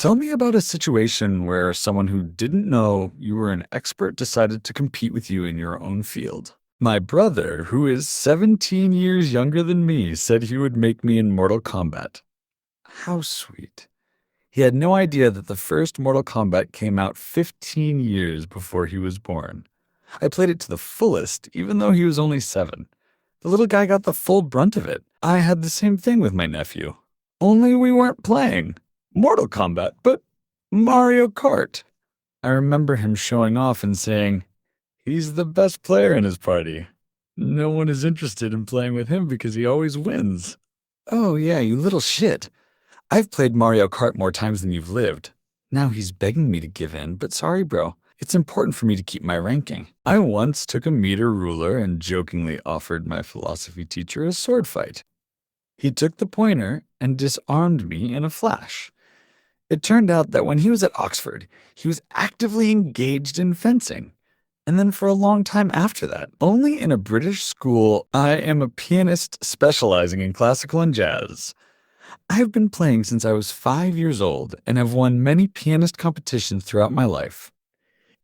Tell me about a situation where someone who didn't know you were an expert decided to compete with you in your own field. My brother, who is 17 years younger than me, said he would make me in Mortal Kombat. How sweet. He had no idea that the first Mortal Kombat came out 15 years before he was born. I played it to the fullest, even though he was only 7. The little guy got the full brunt of it. I had the same thing with my nephew. Only we weren't playing Mortal Kombat, but Mario Kart. I remember him showing off and saying, "He's the best player in his party. No one is interested in playing with him because he always wins." Oh yeah, you little shit. I've played Mario Kart more times than you've lived. Now he's begging me to give in, but sorry bro. It's important for me to keep my ranking. I once took a meter ruler and jokingly offered my philosophy teacher a sword fight. He took the pointer and disarmed me in a flash. It turned out that when he was at Oxford, he was actively engaged in fencing. And then for a long time after that, only in a British school, I am a pianist specializing in classical and jazz. I have been playing since I was 5 years old and have won many pianist competitions throughout my life.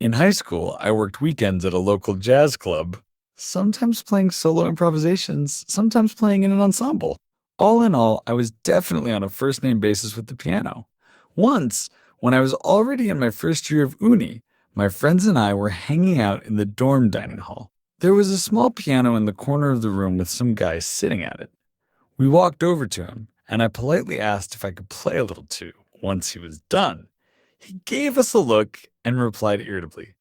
In high school, I worked weekends at a local jazz club, sometimes playing solo improvisations, sometimes playing in an ensemble. All in all, I was definitely on a first-name basis with the piano. Once, when I was already in my first year of uni, my friends and I were hanging out in the dorm dining hall. There was a small piano in the corner of the room with some guy sitting at it. We walked over to him, and I politely asked if I could play a little too. Once he was done, he gave us a look and replied irritably,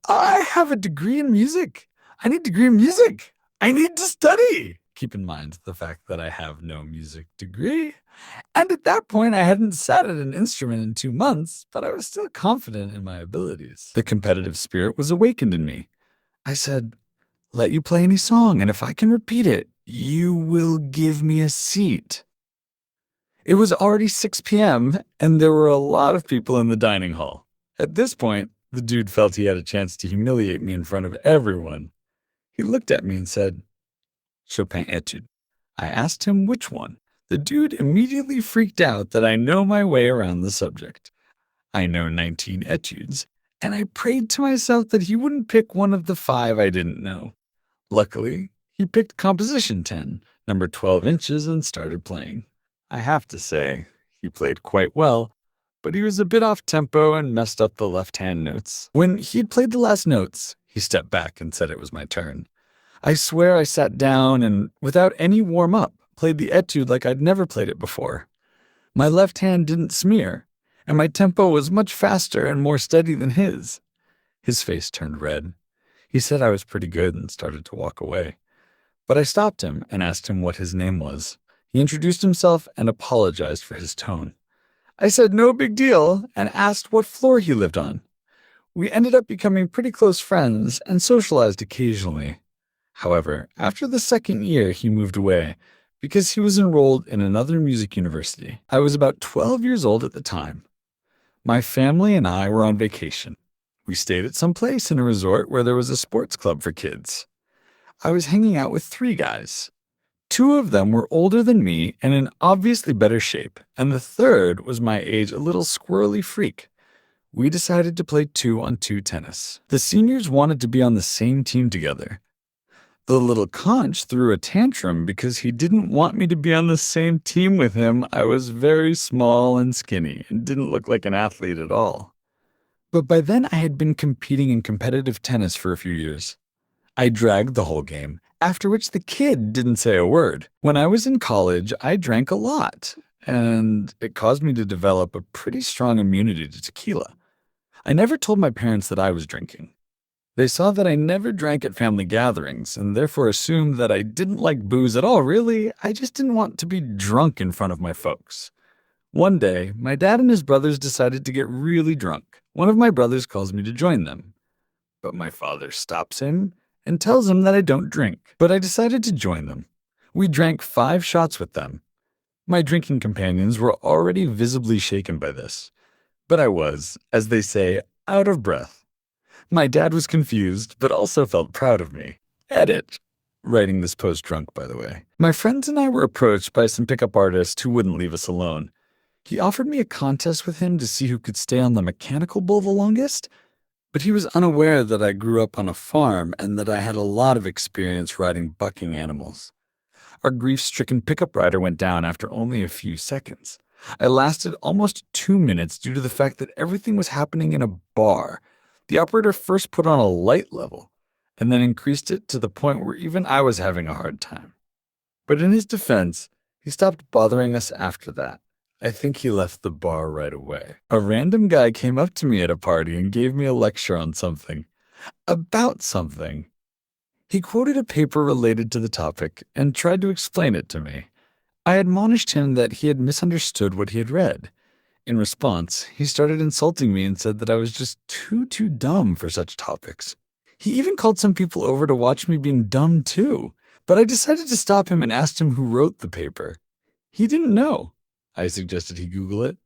"I have a degree in music. I need a degree in music. I need to study." Keep in mind the fact that I have no music degree. And at that point, I hadn't sat at an instrument in 2 months, but I was still confident in my abilities. The competitive spirit was awakened in me. I said, "Let you play any song, and if I can repeat it, you will give me a seat." It was already 6 p.m., and there were a lot of people in the dining hall. At this point, the dude felt he had a chance to humiliate me in front of everyone. He looked at me and said, "Chopin Etude." I asked him which one. The dude immediately freaked out that I know my way around the subject. I know 19 etudes, and I prayed to myself that he wouldn't pick one of the 5 I didn't know. Luckily, he picked Composition 10, number 12 inches, and started playing. I have to say, he played quite well, but he was a bit off tempo and messed up the left-hand notes. When he'd played the last notes, he stepped back and said it was my turn. I swear I sat down and, without any warm-up, played the etude like I'd never played it before. My left hand didn't smear, and my tempo was much faster and more steady than his. His face turned red. He said I was pretty good and started to walk away. But I stopped him and asked him what his name was. He introduced himself and apologized for his tone. I said no big deal and asked what floor he lived on. We ended up becoming pretty close friends and socialized occasionally. However, after the second year, he moved away because he was enrolled in another music university. I was about 12 years old at the time. My family and I were on vacation. We stayed at some place in a resort where there was a sports club for kids. I was hanging out with 3 guys. 2 of them were older than me and in obviously better shape, and the third was my age, a little squirrely freak. We decided to play 2-on-2 tennis. The seniors wanted to be on the same team together. The little conch threw a tantrum because he didn't want me to be on the same team with him. I was very small and skinny and didn't look like an athlete at all. But by then I had been competing in competitive tennis for a few years. I dragged the whole game, after which the kid didn't say a word. When I was in college, I drank a lot, and it caused me to develop a pretty strong immunity to tequila. I never told my parents that I was drinking. They saw that I never drank at family gatherings and therefore assumed that I didn't like booze at all, really. I just didn't want to be drunk in front of my folks. One day, my dad and his brothers decided to get really drunk. One of my brothers calls me to join them. But my father stops him and tells him that I don't drink. But I decided to join them. We drank 5 shots with them. My drinking companions were already visibly shaken by this. But I was, as they say, out of breath. My dad was confused, but also felt proud of me. Edit. Writing this post drunk, by the way. My friends and I were approached by some pickup artists who wouldn't leave us alone. He offered me a contest with him to see who could stay on the mechanical bull the longest, but he was unaware that I grew up on a farm and that I had a lot of experience riding bucking animals. Our grief-stricken pickup rider went down after only a few seconds. I lasted almost 2 minutes due to the fact that everything was happening in a bar. The operator first put on a light level, and then increased it to the point where even I was having a hard time. But in his defense, he stopped bothering us after that. I think he left the bar right away. A random guy came up to me at a party and gave me a lecture on something. About something. He quoted a paper related to the topic and tried to explain it to me. I admonished him that he had misunderstood what he had read. In response, he started insulting me and said that I was just too dumb for such topics. He even called some people over to watch me being dumb too, but I decided to stop him and asked him who wrote the paper. He didn't know. I suggested he Google it.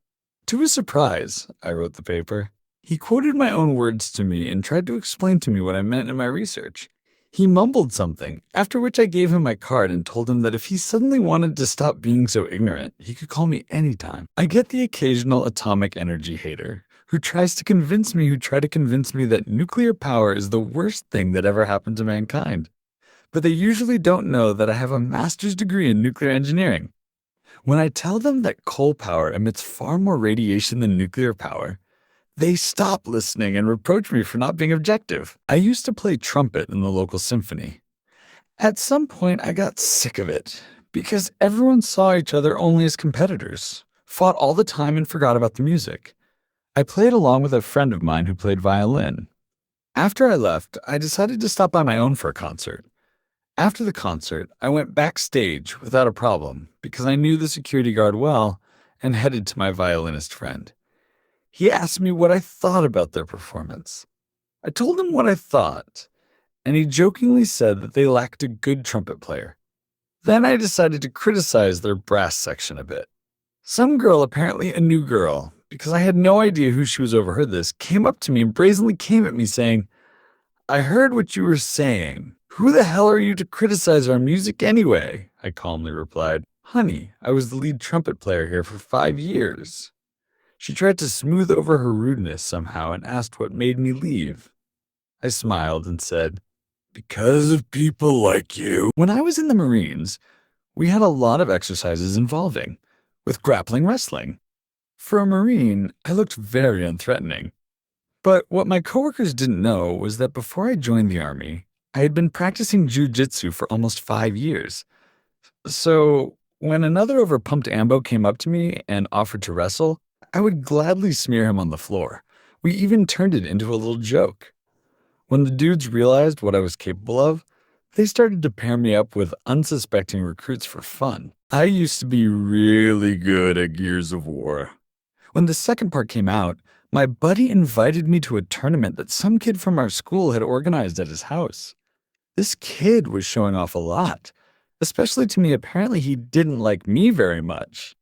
To his surprise, I wrote the paper. He quoted my own words to me and tried to explain to me what I meant in my research. He mumbled something, after which I gave him my card and told him that if he suddenly wanted to stop being so ignorant, he could call me anytime. I get the occasional atomic energy hater who tries to convince me that nuclear power is the worst thing that ever happened to mankind. But they usually don't know that I have a master's degree in nuclear engineering. When I tell them that coal power emits far more radiation than nuclear power, they stop listening and reproach me for not being objective. I used to play trumpet in the local symphony. At some point, I got sick of it because everyone saw each other only as competitors, fought all the time and forgot about the music. I played along with a friend of mine who played violin. After I left, I decided to stop by my own for a concert. After the concert, I went backstage without a problem because I knew the security guard well and headed to my violinist friend. He asked me what I thought about their performance. I told him what I thought, and he jokingly said that they lacked a good trumpet player. Then I decided to criticize their brass section a bit. Some girl, apparently a new girl, because I had no idea who she was overheard this, came up to me and brazenly came at me saying, "I heard what you were saying. Who the hell are you to criticize our music anyway?" I calmly replied, "Honey, I was the lead trumpet player here for 5 years." She tried to smooth over her rudeness somehow and asked what made me leave. I smiled and said, "Because of people like you." When I was in the Marines, we had a lot of exercises involving with grappling wrestling. For a Marine, I looked very unthreatening. But what my coworkers didn't know was that before I joined the Army, I had been practicing jiu-jitsu for almost 5 years. So when another overpumped ambo came up to me and offered to wrestle, I would gladly smear him on the floor. We even turned it into a little joke. When the dudes realized what I was capable of, they started to pair me up with unsuspecting recruits for fun. I used to be really good at Gears of War. When the second part came out, my buddy invited me to a tournament that some kid from our school had organized at his house. This kid was showing off a lot, especially to me. Apparently he didn't like me very much.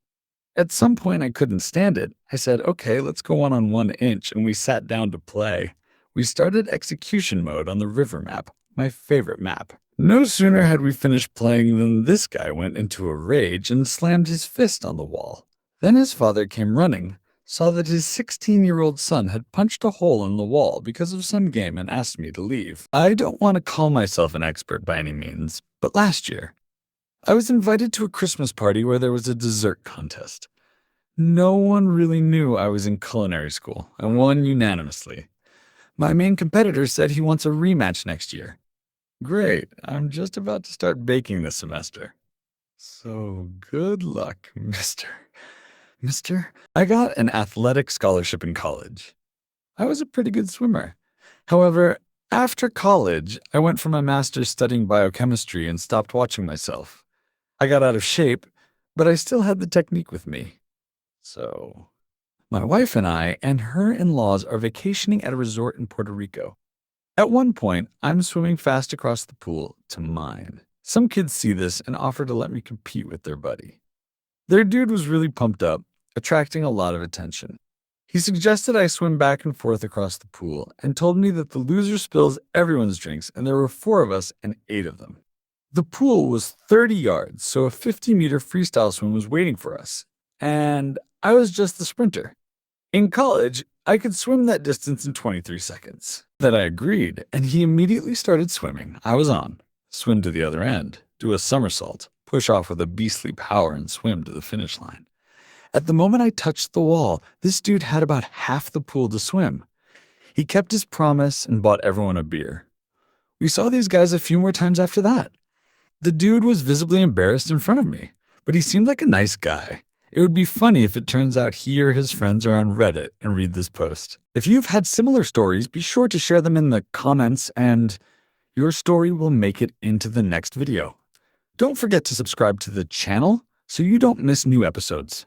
At some point, I couldn't stand it. I said, "Okay, let's go 1-on-1 inch," and we sat down to play. We started execution mode on the river map, my favorite map. No sooner had we finished playing than this guy went into a rage and slammed his fist on the wall. Then his father came running, saw that his 16-year-old son had punched a hole in the wall because of some game and asked me to leave. I don't want to call myself an expert by any means, but last year, I was invited to a Christmas party where there was a dessert contest. No one really knew I was in culinary school and won unanimously. My main competitor said he wants a rematch next year. Great, I'm just about to start baking this semester. So good luck, Mister. I got an athletic scholarship in college. I was a pretty good swimmer. However, after college, I went for my master's studying biochemistry and stopped watching myself. I got out of shape, but I still had the technique with me. So, my wife and I and her in-laws are vacationing at a resort in Puerto Rico. At one point, I'm swimming fast across the pool to mine. Some kids see this and offer to let me compete with their buddy. Their dude was really pumped up, attracting a lot of attention. He suggested I swim back and forth across the pool and told me that the loser spills everyone's drinks, and there were 4 of us and 8 of them. The pool was 30 yards, so a 50-meter freestyle swim was waiting for us, and I was just the sprinter. In college, I could swim that distance in 23 seconds. Then I agreed, and he immediately started swimming. I was on. Swim to the other end, do a somersault, push off with a beastly power, and swim to the finish line. At the moment I touched the wall, this dude had about half the pool to swim. He kept his promise and bought everyone a beer. We saw these guys a few more times after that. The dude was visibly embarrassed in front of me, but he seemed like a nice guy. It would be funny if it turns out he or his friends are on Reddit and read this post. If you've had similar stories, be sure to share them in the comments and your story will make it into the next video. Don't forget to subscribe to the channel so you don't miss new episodes.